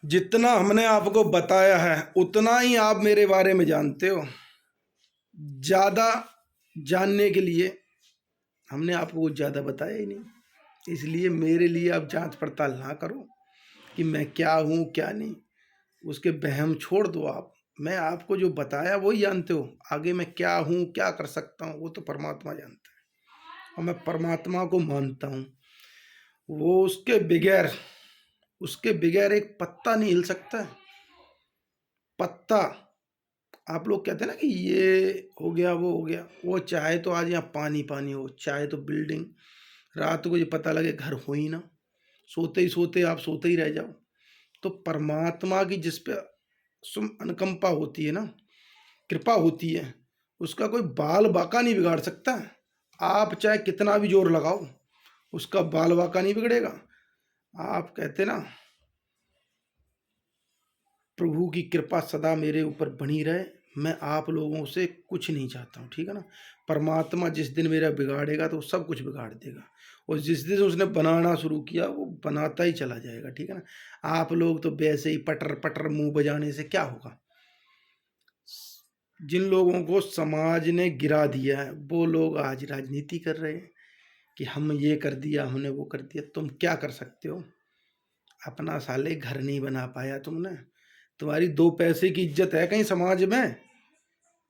जितना हमने आपको बताया है उतना ही आप मेरे बारे में जानते हो। ज़्यादा जानने के लिए हमने आपको कुछ ज़्यादा बताया ही नहीं। इसलिए मेरे लिए आप जांच पड़ताल ना करो कि मैं क्या हूँ क्या नहीं। उसके वहम छोड़ दो आप। मैं आपको जो बताया वही जानते हो। आगे मैं क्या हूँ क्या कर सकता हूँ वो तो परमात्मा जानता है, और मैं परमात्मा को मानता हूँ। वो उसके बगैर एक पत्ता नहीं हिल सकता है। पत्ता, आप लोग कहते हैं ना कि ये हो गया वो हो गया, वो चाहे तो आज यहाँ पानी पानी हो, चाहे तो बिल्डिंग, रात को ये पता लगे घर हो ही ना, सोते ही सोते आप सोते ही रह जाओ। तो परमात्मा की जिस पे अनुकंपा होती है ना, कृपा होती है, उसका कोई बाल बाका नहीं बिगाड़ सकता है। आप चाहे कितना भी जोर लगाओ, उसका बाल बाका नहीं बिगड़ेगा। आप कहते ना, प्रभु की कृपा सदा मेरे ऊपर बनी रहे। मैं आप लोगों से कुछ नहीं चाहता हूँ, ठीक है ना। परमात्मा जिस दिन मेरा बिगाड़ेगा तो सब कुछ बिगाड़ देगा, और जिस दिन उसने बनाना शुरू किया वो बनाता ही चला जाएगा, ठीक है ना। आप लोग तो वैसे ही पटर पटर मुंह बजाने से क्या होगा। जिन लोगों को समाज ने गिरा दिया है वो लोग आज राजनीति कर रहे हैं कि हम ये कर दिया हमने वो कर दिया। तुम क्या कर सकते हो? अपना साले घर नहीं बना पाया तुमने। तुम्हारी दो पैसे की इज्जत है कहीं समाज में?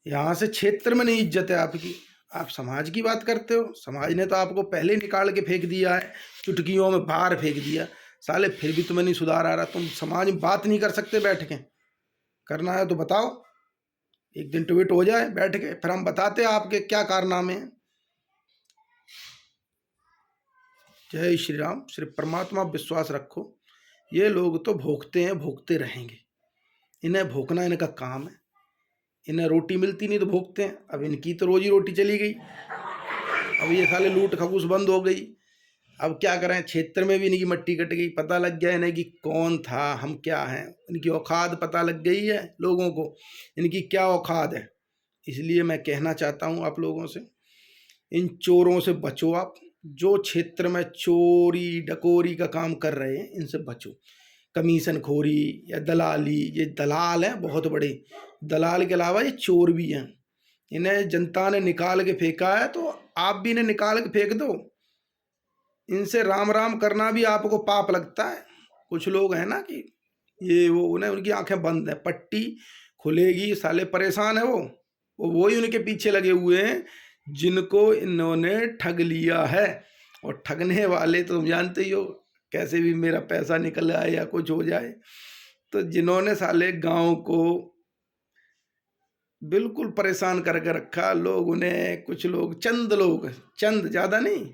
यहाँ से क्षेत्र में नहीं इज्जत है आपकी। आप समाज की बात करते हो। समाज ने तो आपको पहले निकाल के फेंक दिया है, चुटकियों में बाहर फेंक दिया। साले फिर भी तुम्हें नहीं सुधार आ रहा। तुम समाज में बात नहीं कर सकते बैठ के? करना है तो बताओ, एक दिन ट्वीट हो जाए बैठ के, फिर हम बताते हैं आपके क्या कारनामे हैं। जय श्री राम। सिर्फ परमात्मा विश्वास रखो। ये लोग तो भोगते हैं, भोगते रहेंगे। इन्हें भोगना इनका काम है। इन्हें रोटी मिलती नहीं तो भोगते हैं। अब इनकी तो रोजी रोटी चली गई, अब ये साले लूट खबूस बंद हो गई। अब क्या करें, क्षेत्र में भी इनकी मट्टी कट गई। पता लग गया इन्हें कि कौन था, हम क्या हैं। इनकी औकात पता लग गई है लोगों को, इनकी क्या औकात है। इसलिए मैं कहना चाहता हूँ आप लोगों से, इन चोरों से बचो आप। जो क्षेत्र में चोरी डकोरी का काम कर रहे हैं इनसे बचो। कमीशन खोरी या दलाली, ये दलाल हैं बहुत बड़े। दलाल के अलावा ये चोर भी हैं। इन्हें जनता ने निकाल के फेंका है तो आप भी इन्हें निकाल के फेंक दो। इनसे राम राम करना भी आपको पाप लगता है। कुछ लोग हैं ना कि ये वो, उन्हें उनकी आंखें बंद है, पट्टी खुलेगी साले परेशान है वो वही उनके पीछे लगे हुए हैं जिनको इन्होंने ठग लिया है। और ठगने वाले तो तुम जानते ही हो, कैसे भी मेरा पैसा निकल आए या कुछ हो जाए। तो जिन्होंने साले गांव को बिल्कुल परेशान करके रखा, लोग उन्हें, कुछ लोग, चंद लोग, चंद ज़्यादा नहीं,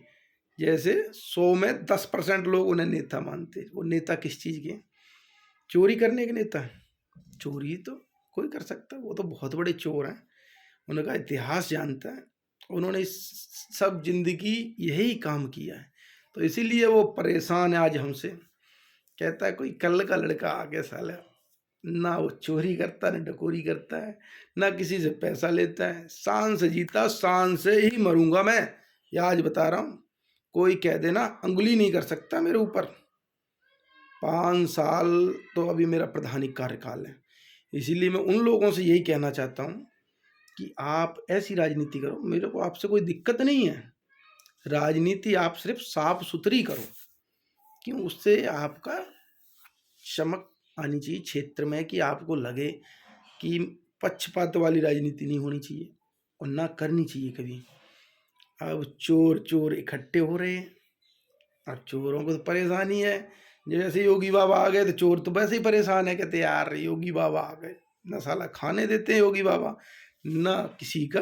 जैसे 100 में 10% लोग उन्हें नेता मानते। वो नेता किस चीज़ के? चोरी करने के नेता? चोरी तो कोई कर सकता है, वो तो बहुत बड़े चोर हैं। उनका इतिहास जानता है, उन्होंने सब जिंदगी यही काम किया है। तो इसीलिए वो परेशान है आज हमसे। कहता है कोई कल का लड़का आगे साला, ना वो चोरी करता, ना डकोरी करता है, ना किसी से पैसा लेता है। शान से जीता, शान से ही मरूंगा मैं। ये आज बता रहा हूँ, कोई कह देना अंगुली नहीं कर सकता मेरे ऊपर। 5 साल तो अभी मेरा प्रधानिक कार्यकाल है। इसीलिए मैं उन लोगों से यही कहना चाहता हूँ कि आप ऐसी राजनीति करो, मेरे को आपसे कोई दिक्कत नहीं है। राजनीति आप सिर्फ साफ सुथरी करो, क्यों? उससे आपका चमक आनी चाहिए क्षेत्र में, कि आपको लगे कि पक्षपात वाली राजनीति नहीं होनी चाहिए और ना करनी चाहिए कभी। अब चोर चोर इकट्ठे हो रहे हैं। अब चोरों को तो परेशानी है। जैसे योगी बाबा आ गए तो चोर तो वैसे ही परेशान है, कहते यार योगी बाबा आ गए। ना साला खाने देते हैं योगी बाबा, ना किसी का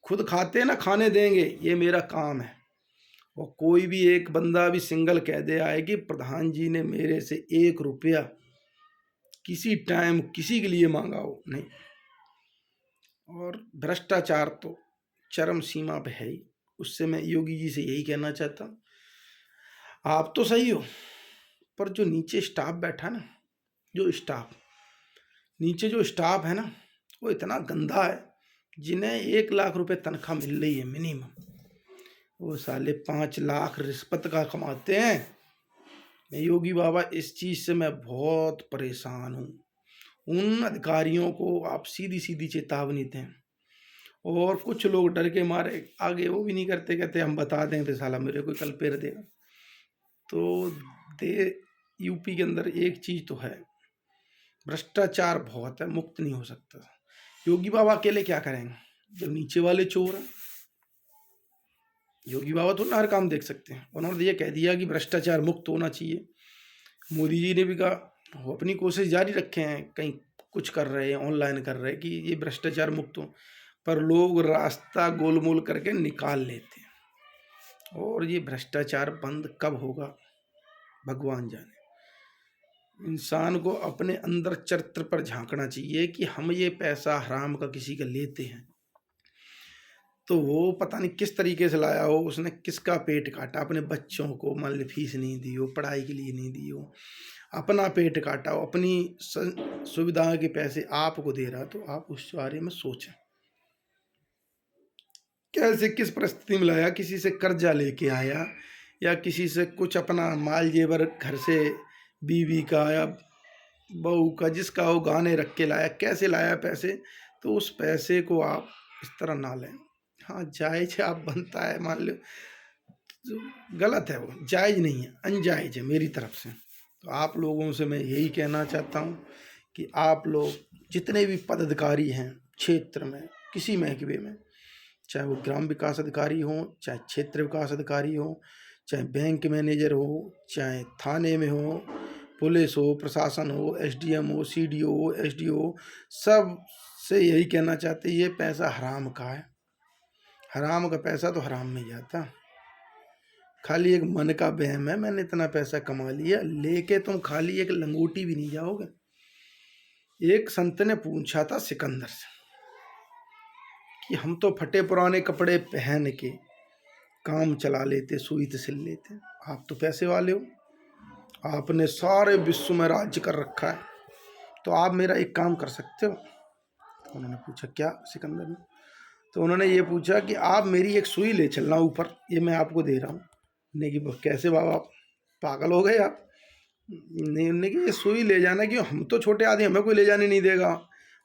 खुद खाते हैं ना खाने देंगे। ये मेरा काम है। और कोई भी एक बंदा भी सिंगल कह दे आए कि प्रधान जी ने मेरे से 1 रुपया किसी टाइम किसी के लिए मांगा हो, नहीं। और भ्रष्टाचार तो चरम सीमा पे है ही। उससे मैं योगी जी से यही कहना चाहता हूँ, आप तो सही हो, पर जो नीचे स्टाफ बैठा ना, जो स्टाफ नीचे जो स्टाफ है ना, वो इतना गंदा है। जिन्हें 1 लाख रुपए तनख्वाह मिल रही है मिनिमम, वो साले 5 लाख रिश्वत का कमाते हैं। मैं योगी बाबा इस चीज़ से मैं बहुत परेशान हूँ। उन अधिकारियों को आप सीधी-सीधी चेतावनी दें और कुछ लोग डर के मारे आगे वो भी नहीं करते, कहते हम बता दें तो साला मेरे को कल पेर देगा। तो दे यूपी के अंदर एक चीज़ तो है, भ्रष्टाचार बहुत है, मुक्त नहीं हो सकता। योगी बाबा अकेले क्या करेंगे जब नीचे वाले चोर हैं? योगी बाबा तो ना हर काम देख सकते हैं। उन्होंने ये कह दिया कि भ्रष्टाचार मुक्त होना चाहिए। मोदी जी ने भी कहा वो अपनी कोशिश जारी रखे हैं, कहीं कुछ कर रहे हैं, ऑनलाइन कर रहे हैं कि ये भ्रष्टाचार मुक्त हो, पर लोग रास्ता गोलमोल करके निकाल लेते हैं। और ये भ्रष्टाचार बंद कब होगा भगवान जाने। इंसान को अपने अंदर चरित्र पर झांकना चाहिए कि हम ये पैसा हराम का किसी का लेते हैं तो वो पता नहीं किस तरीके से लाया हो, उसने किसका पेट काटा, अपने बच्चों को मान ली फीस नहीं दी हो, पढ़ाई के लिए नहीं दी हो, अपना पेट काटा हो, अपनी सुविधा के पैसे आपको दे रहा, तो आप उस बारे में सोचें कैसे किस परिस्थिति में लाया, किसी से कर्जा लेके आया या किसी से कुछ अपना माल जेवर घर से बीवी का या बहू का जिसका हो गाने रख के लाया, कैसे लाया पैसे, तो उस पैसे को आप इस तरह ना लें। हाँ जायज़ आप बनता है मान लो, जो गलत है वो जायज़ नहीं है, अनजायज़ है मेरी तरफ से। तो आप लोगों से मैं यही कहना चाहता हूँ कि आप लोग जितने भी पदाधिकारी हैं क्षेत्र में, किसी महकमे में, चाहे वो ग्राम विकास अधिकारी हो, चाहे क्षेत्र विकास अधिकारी हो, चाहे बैंक मैनेजर हो, चाहे थाने में हो, पुलिस हो, प्रशासन हो, एसडीएम हो, सीडीओ हो, एसडीओ हो, सब से यही कहना चाहते ये पैसा हराम का है। हराम का पैसा तो हराम में जाता, खाली एक मन का वहम है मैंने इतना पैसा कमा लिया, लेके तुम खाली एक लंगोटी भी नहीं जाओगे। एक संत ने पूछा था सिकंदर से कि हम तो फटे पुराने कपड़े पहन के काम चला लेते, सुई से सिल लेते, आप तो पैसे वाले हो, आपने सारे विश्व में राज्य कर रखा है, तो आप मेरा एक काम कर सकते हो? तो उन्होंने पूछा क्या सिकंदर ने? तो उन्होंने ये पूछा कि आप मेरी एक सुई ले चलना ऊपर, ये मैं आपको दे रहा हूँ। नहीं कि कैसे बाबा पागल हो गए आप? नहीं, उन्होंने कि ये सुई ले जाना, कि हम तो छोटे आदमी, हमें कोई ले जाने नहीं देगा,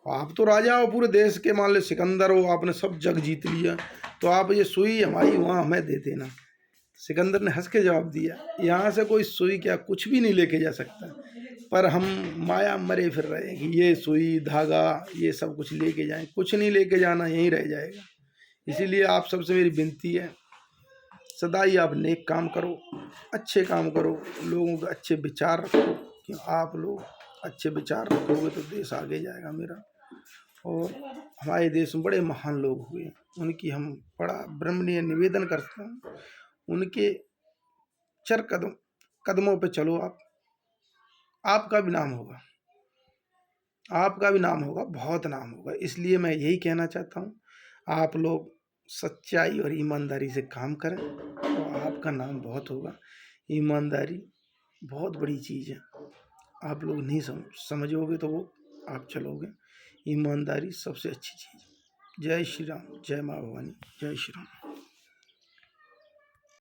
आप तो राजा हो पूरे देश के, मान लो सिकंदर हो, आपने सब जग जीत लिया, तो आप ये सुई हमारी वहाँ हमें दे देना। सिकंदर ने हंस के जवाब दिया, यहाँ से कोई सुई क्या कुछ भी नहीं लेके जा सकता, पर हम माया मरे फिर रहे हैं कि ये सुई धागा ये सब कुछ लेके जाएं, कुछ नहीं लेके जाना, यहीं रह जाएगा। इसीलिए आप सबसे मेरी विनती है, सदा ही आप नेक काम करो, अच्छे काम करो, लोगों के अच्छे विचार रखो, कि आप लोग अच्छे विचार रखोगे तो देश आगे जाएगा मेरा। और हमारे देश में बड़े महान लोग हुए, उनकी हम बड़ा ब्रह्मणीय निवेदन करते हैं, उनके चर कदमों पे चलो आप, आपका भी नाम होगा, आपका भी नाम होगा, बहुत नाम होगा। इसलिए मैं यही कहना चाहता हूँ, आप लोग सच्चाई और ईमानदारी से काम करें तो आपका नाम बहुत होगा। ईमानदारी बहुत बड़ी चीज़ है, आप लोग नहीं समझोगे तो वो आप चलोगे। ईमानदारी सबसे अच्छी चीज़। जय श्री राम, जय माँ भवानी, जय श्री राम।